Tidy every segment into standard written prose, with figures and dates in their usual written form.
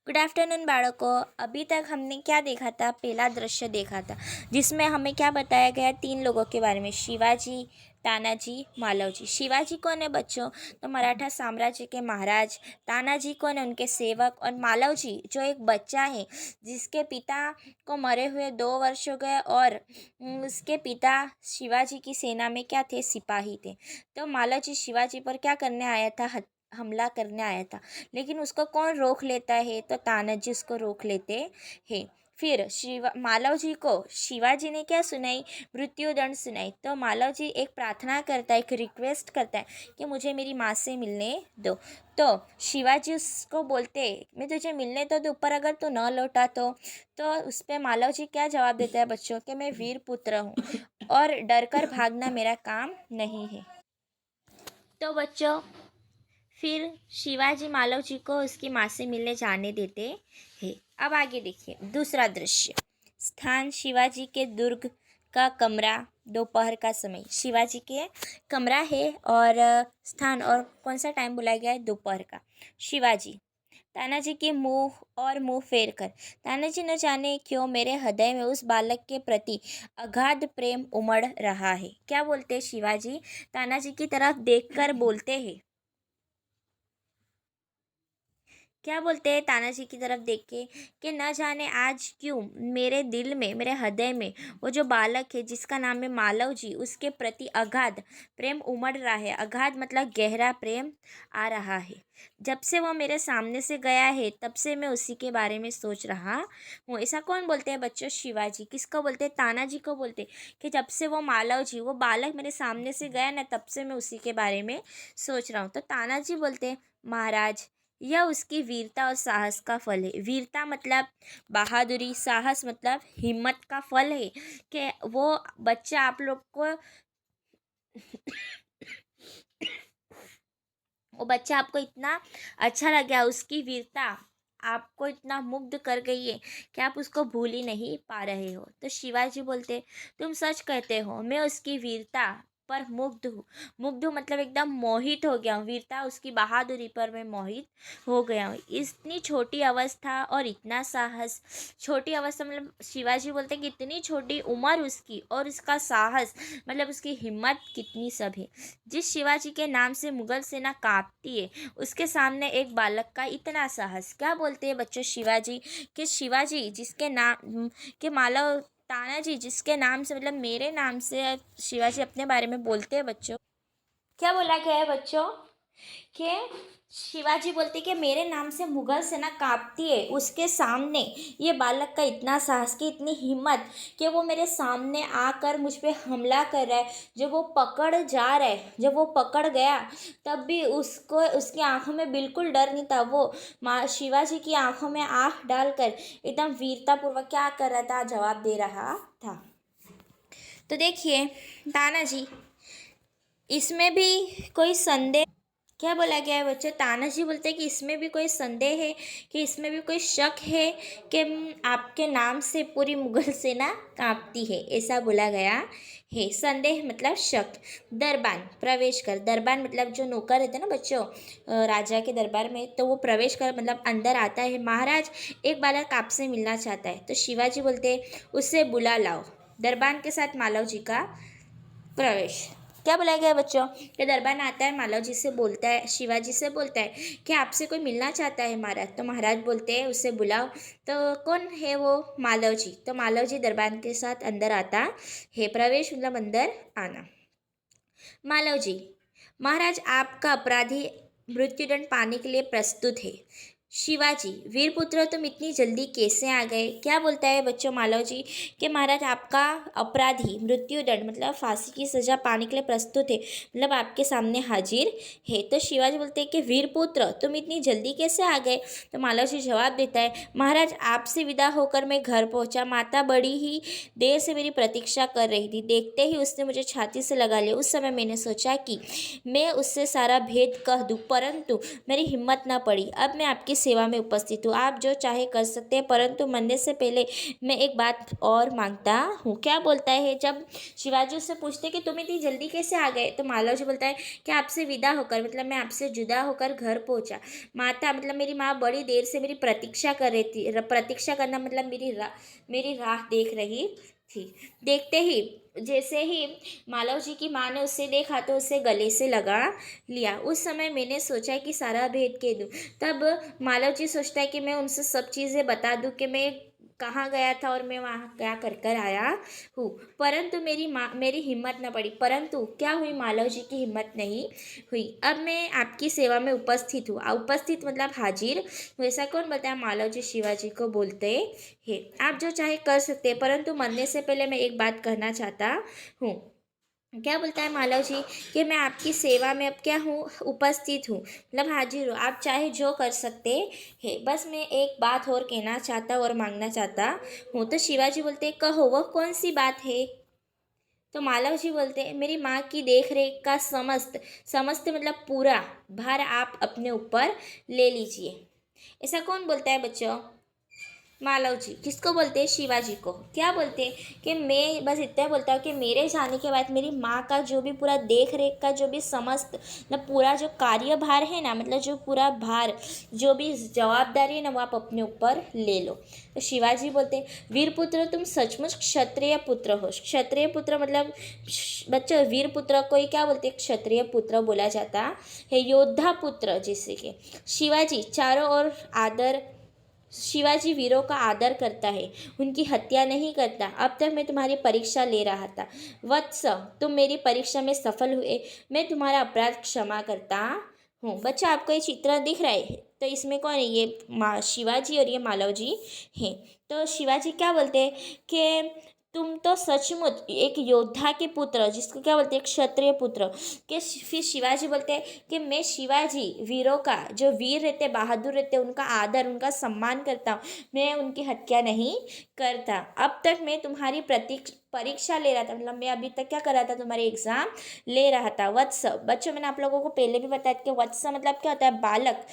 Good afternoon बालकों। अभी तक हमने क्या देखा था? पहला दृश्य देखा था जिसमें हमें क्या बताया गया? 3 लोगों के बारे में, शिवाजी, तानाजी, मालवजी। शिवाजी कौन है बच्चों? तो मराठा साम्राज्य के महाराज। तानाजी कौन है? उनके सेवक। और मालवजी जो एक बच्चा है जिसके पिता को मरे हुए 2 वर्ष हो गए और उसके पिता शिवाजी की सेना में क्या थे? सिपाही थे। तो मालवजी शिवाजी पर क्या करने आया था? हमला करने आया था। लेकिन उसको कौन रोक लेता है? तो तानाजी उसको रोक लेते हैं। फिर मालव जी को शिवाजी ने क्या सुनाई? मृत्यु दंड सुनाई। तो मालव जी एक प्रार्थना करता है, एक रिक्वेस्ट करता है कि मुझे मेरी माँ से मिलने दो। तो शिवाजी उसको बोलते मैं तुझे मिलने तो दूँ, पर अगर तू न लौटा तो उस पर मालव जी क्या जवाब देता है बच्चों? कि मैं वीर पुत्र हूँ और डर कर भागना मेरा काम नहीं है। तो बच्चों फिर शिवाजी मालव जी को उसकी माँ से मिलने जाने देते हैं। अब आगे देखिए दूसरा दृश्य। स्थान शिवाजी के दुर्ग का कमरा, दोपहर का समय। शिवाजी के कमरा है और स्थान और कौन सा टाइम बुलाया गया है? दोपहर का। शिवाजी तानाजी के मुंह फेर कर। तानाजी न जाने क्यों मेरे हृदय में उस बालक के प्रति अगाध प्रेम उमड़ रहा है। क्या बोलते हैं शिवाजी? तानाजी की तरफ देखकर बोलते हैं। क्या बोलते हैं तानाजी की तरफ देख के? कि न जाने आज क्यों मेरे दिल में, मेरे हृदय में वो जो बालक है जिसका नाम है मालव जी, उसके प्रति अगाध प्रेम उमड़ रहा है। अगाध मतलब गहरा प्रेम आ रहा है। जब से वो मेरे सामने से गया है तब से मैं उसी के बारे में सोच रहा हूँ। ऐसा कौन बोलते हैं बच्चों? शिवाजी। किसको बोलते हैं? तानाजी को बोलते हैं कि जब से वो मालव जी, वो बालक मेरे सामने से गया ना, तब से मैं उसी के बारे में सोच रहा हूँ। तो तानाजी बोलते हैं महाराज, यह उसकी वीरता और साहस का फल है। वीरता मतलब बहादुरी, साहस मतलब हिम्मत का फल है कि वो बच्चा आप लोग को वो बच्चा आपको इतना अच्छा लग गया, उसकी वीरता आपको इतना मुग्ध कर गई है कि आप उसको भूल ही नहीं पा रहे हो। तो शिवाजी बोलते तुम सच कहते हो, मैं उसकी वीरता पर मुग्ध हूँ। मुग्ध हूँ मतलब एकदम मोहित हो गया हूँ। वीरता, उसकी बहादुरी पर मैं मोहित हो गया हूँ। इतनी छोटी अवस्था और इतना साहस। छोटी अवस्था मतलब शिवाजी बोलते कि इतनी छोटी उम्र उसकी और उसका साहस मतलब उसकी हिम्मत कितनी सब है। जिस शिवाजी के नाम से मुगल सेना कांपती है, उसके सामने एक बालक का इतना साहस। क्या बोलते हैं बच्चों शिवाजी? कि शिवाजी जिसके नाम के मालव, तानाजी जिसके नाम से मतलब मेरे नाम से शिवाजी अपने बारे में बोलते हैं बच्चों। क्या बोला गया है बच्चों? कि शिवाजी बोलते कि मेरे नाम से मुगल सेना कांपती है, उसके सामने ये बालक का इतना साहस की इतनी हिम्मत कि वो मेरे सामने आकर मुझ पे हमला कर रहा है। जब वो पकड़ जा रहा है, जब वो पकड़ गया तब भी उसको, उसकी आंखों में बिल्कुल डर नहीं था। वो माँ शिवाजी की आंखों में आंख डालकर एकदम वीरतापूर्वक क्या कर रहा था? जवाब दे रहा था। तो देखिए तानाजी, इसमें भी कोई संदेह? क्या बोला गया है बच्चों? तानाजी बोलते हैं कि इसमें भी कोई संदेह है, कि इसमें भी कोई शक है कि आपके नाम से पूरी मुगल सेना कांपती है, ऐसा बोला गया है। संदेह मतलब शक। दरबान प्रवेश कर। दरबान मतलब जो नौकर रहते हैं ना बच्चों, राजा के दरबार में, तो वो प्रवेश कर मतलब अंदर आता है। महाराज, एक बालक आपसे मिलना चाहता है। तो शिवाजी बोलते हैं उससे बुला लाओ। दरबान के साथ मालव जी का प्रवेश। क्या बुलाया गया बच्चों? कि दरबान आता है, मालव जी से बोलता है, शिवाजी से बोलता है कि आपसे कोई मिलना चाहता है महाराज। तो महाराज बोलते हैं उसे बुलाओ। तो कौन है वो? मालव जी। तो मालव जी दरबान के साथ अंदर आता है। प्रवेश मतलब अंदर आना। मालव जी, महाराज आपका अपराधी मृत्युदंड पाने के लिए प्रस्तुत है। शिवाजी, वीरपुत्र तुम इतनी जल्दी कैसे आ गए? क्या बोलता है बच्चों मालव जी? कि महाराज आपका अपराधी मृत्युदंड मतलब फांसी की सजा पाने के लिए प्रस्तुत है, मतलब आपके सामने हाजिर है। तो शिवाजी बोलते हैं कि वीरपुत्र तुम इतनी जल्दी कैसे आ गए? तो मालव जी जवाब देता है महाराज आपसे विदा होकर मैं घर पहुंचा। माता बड़ी ही देर से मेरी प्रतीक्षा कर रही थी। देखते ही उसने मुझे छाती से लगा लिया। उस समय मैंने सोचा कि मैं उससे सारा भेद कह दूं, परंतु मेरी हिम्मत न पड़ी। अब मैं आपकी सेवा में उपस्थित हूँ। आप जो चाहे कर सकते हैं, परंतु मरने से पहले मैं एक बात और मांगता हूँ। क्या बोलता है? जब शिवाजी उससे पूछते कि तुम इतनी जल्दी कैसे आ गए, तो मालव जी बोलता है कि आपसे विदा होकर, मतलब मैं आपसे जुदा होकर घर पहुंचा। माता मतलब मेरी माँ बड़ी देर से मेरी प्रतीक्षा कर रही थी। प्रतीक्षा करना मतलब मेरी राह देख रही थी। देखते ही जैसे ही मालव जी की माँ ने उसे देखा तो उसे गले से लगा लिया। उस समय मैंने सोचा कि सारा भेद कह दूँ। तब मालव जी सोचता है कि मैं उनसे सब चीज़ें बता दूँ कि मैं कहाँ गया था और मैं वहाँ क्या कर कर आया हूँ। परंतु मेरी हिम्मत न पड़ी। परंतु क्या हुई? मालव जी की हिम्मत नहीं हुई। अब मैं आपकी सेवा में उपस्थित हूँ। उपस्थित मतलब हाजिर। वैसा कौन बताया? मालव जी शिवाजी को बोलते हैं, आप जो चाहे कर सकते हैं, परंतु मरने से पहले मैं एक बात कहना चाहता हूँ। क्या बोलता है मालव जी कि मैं आपकी सेवा में अब क्या हूँ? उपस्थित हूँ, मतलब हाजिर हूँ। आप चाहे जो कर सकते हैं, बस मैं एक बात और कहना चाहता और मांगना चाहता हूँ। तो शिवाजी बोलते कहो, वह कौन सी बात है? तो मालव जी बोलते हैं मेरी माँ की देख रेख का समस्त समस्त मतलब पूरा भार आप अपने ऊपर ले लीजिए। ऐसा कौन बोलता है बच्चों? मालव जी। किसको बोलते हैं? शिवाजी को। क्या बोलते हैं कि मैं बस इतना बोलता हूँ कि मेरे जाने के बाद मेरी माँ का जो भी पूरा देख रेख का जो भी समस्त मतलब पूरा जो कार्यभार है ना, मतलब जो पूरा भार जो भी जवाबदारी है ना, वो आप अपने ऊपर ले लो। तो शिवाजी बोलते हैं वीर पुत्र तुम सचमुच क्षत्रिय पुत्र हो। क्षत्रिय पुत्र मतलब बच्चों वीर पुत्र को ही क्या बोलते हैं? क्षत्रिय पुत्र बोला जाता है। योद्धा पुत्र जिससे कि शिवाजी चारों ओर आदर शिवाजी वीरों का आदर करता है, उनकी हत्या नहीं करता। अब तक मैं तुम्हारी परीक्षा ले रहा था वत्स, तुम मेरी परीक्षा में सफल हुए, मैं तुम्हारा अपराध क्षमा करता हूँ। बच्चा आपको ये चित्र दिख रहा है? तो इसमें कौन है? ये शिवाजी और ये मालव जी हैं। तो शिवाजी क्या बोलते हैं कि तुम तो सचमुच एक योद्धा के पुत्र, जिसको क्या बोलते हैं? क्षत्रिय पुत्र के। फिर शिवाजी बोलते हैं कि मैं शिवाजी वीरों का, जो वीर रहते बहादुर रहते, उनका आदर उनका सम्मान करता हूँ, मैं उनकी हत्या नहीं करता। अब तक मैं तुम्हारी परीक्षा ले रहा था, मतलब मैं अभी तक क्या कर रहा था? तुम्हारी एग्जाम ले रहा था। वत्स बच्चों, मैंने आप लोगों को पहले भी बताया कि वत्स मतलब क्या होता है? बालक।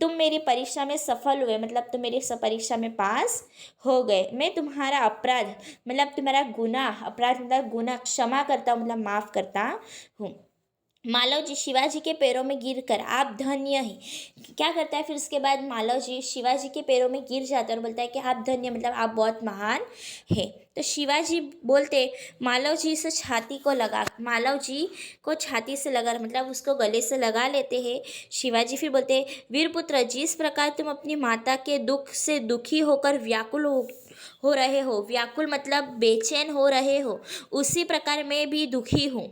तुम मेरी परीक्षा में सफल हुए, मतलब तुम मेरी परीक्षा में पास हो गए। मैं तुम्हारा अपराध मतलब तुम्हारा गुनाह, अपराध मतलब गुनाह क्षमा करता हूँ, मतलब माफ़ करता हूँ। मालव जी शिवाजी के पैरों में गिरकर आप धन्य हैं। क्या करता है फिर उसके बाद? मालव जी शिवाजी के पैरों में गिर जाता है और बोलता है कि आप धन्य मतलब आप बहुत महान हैं। तो शिवाजी बोलते मालव जी से छाती को लगा, मालव जी को छाती से लगा मतलब उसको गले से लगा लेते हैं। शिवाजी फिर बोलते वीरपुत्र, जिस प्रकार तुम अपनी माता के दुख से दुखी होकर व्याकुल हो रहे हो, व्याकुल मतलब बेचैन हो रहे हो, उसी प्रकार मैं भी दुखी हूँ।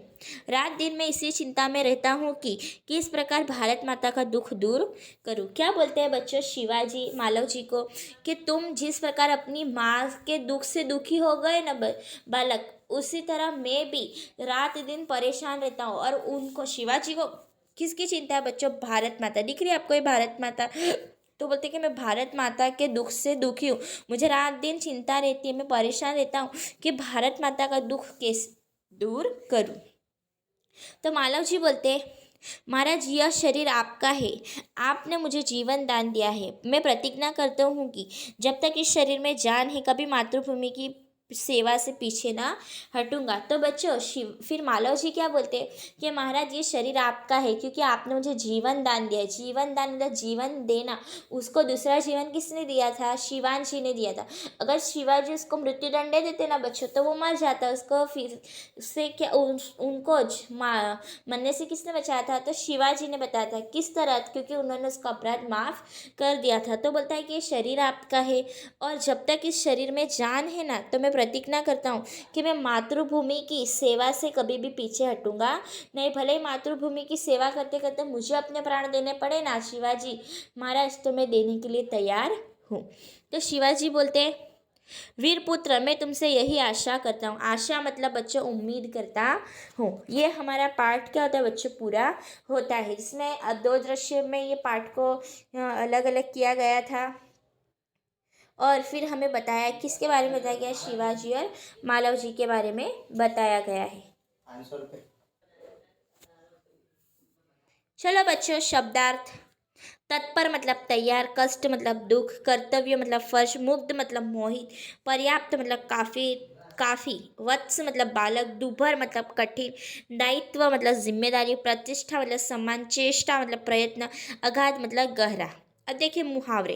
रात दिन मैं इसी चिंता में रहता हूँ कि किस प्रकार भारत माता का दुख दूर करूँ। क्या बोलते हैं बच्चों शिवाजी मालव जी को कि तुम जिस प्रकार अपनी माँ के दुख से दुखी हो गए ना बालक, उसी तरह मैं भी रात दिन परेशान रहता हूँ। और उनको शिवाजी को किसकी चिंता है बच्चों? भारत माता। दिख रही है आपको ये भारत माता? तो बोलते कि मैं भारत माता के दुख से दुखी हूँ, मुझे रात दिन चिंता रहती है, मैं परेशान रहता हूँ कि भारत माता का दुख कैसे दूर करूँ। तो मालव जी बोलते महाराज यह शरीर आपका है, आपने मुझे जीवन दान दिया है। मैं प्रतिज्ञा करता हूँ कि जब तक इस शरीर में जान है कभी मातृभूमि की सेवा से पीछे ना हटूंगा। तो बच्चों फिर मालव जी क्या बोलते कि महाराज ये शरीर आपका है क्योंकि आपने मुझे जीवन दान दिया है। जीवन दान मतलब जीवन देना। उसको दूसरा जीवन किसने दिया था? शिवाजी ने दिया था। अगर शिवाजी उसको मृत्यु दंड दे देते ना बच्चों, तो वो मर जाता। उसको फिर से क्या उनको मरने से किसने बचाया था? तो शिवाजी ने बताया था। किस तरह? क्योंकि उन्होंने उसका अपराध माफ़ कर दिया था। तो बोलता है कि ये शरीर आपका है और जब तक इस शरीर में जान है ना, तो मैं प्रतिज्ञा करता हूँ कि मैं मातृभूमि की सेवा से कभी भी पीछे हटूंगा नहीं। भले ही मातृभूमि की सेवा करते करते मुझे अपने प्राण देने पड़े ना शिवाजी महाराज, तो मैं देने के लिए तैयार हूँ। तो शिवाजी बोलते वीरपुत्र, मैं तुमसे यही आशा करता हूँ। आशा मतलब बच्चों उम्मीद करता हूँ। ये हमारा पाठ क्या होता है बच्चों? पूरा होता है। इसमें दो दृश्य में ये पाठ को अलग अलग किया गया था और फिर हमें बताया किसके बारे में बताया गया? शिवाजी और मालव जी के बारे में बताया गया है। चलो बच्चों शब्दार्थ तत्पर मतलब तैयार, कष्ट मतलब दुख, कर्तव्य मतलब फर्ज, मुग्ध मतलब मोहित, पर्याप्त मतलब काफी काफी, वत्स मतलब बालक, दुभर मतलब कठिन, दायित्व मतलब जिम्मेदारी, प्रतिष्ठा मतलब सम्मान, चेष्टा मतलब प्रयत्न, अगाध मतलब गहरा। अब देखिए मुहावरे।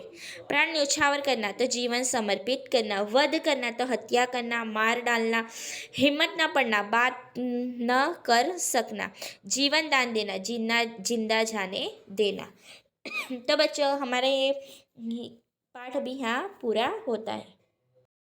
प्राण न्यौछावर करना तो जीवन समर्पित करना, वध करना तो हत्या करना, मार डालना, हिम्मत ना पड़ना, बात न कर सकना, जीवन दान देना, जीना जिंदा जाने देना। तो बच्चों हमारा ये पाठ अभी यहाँ पूरा होता है।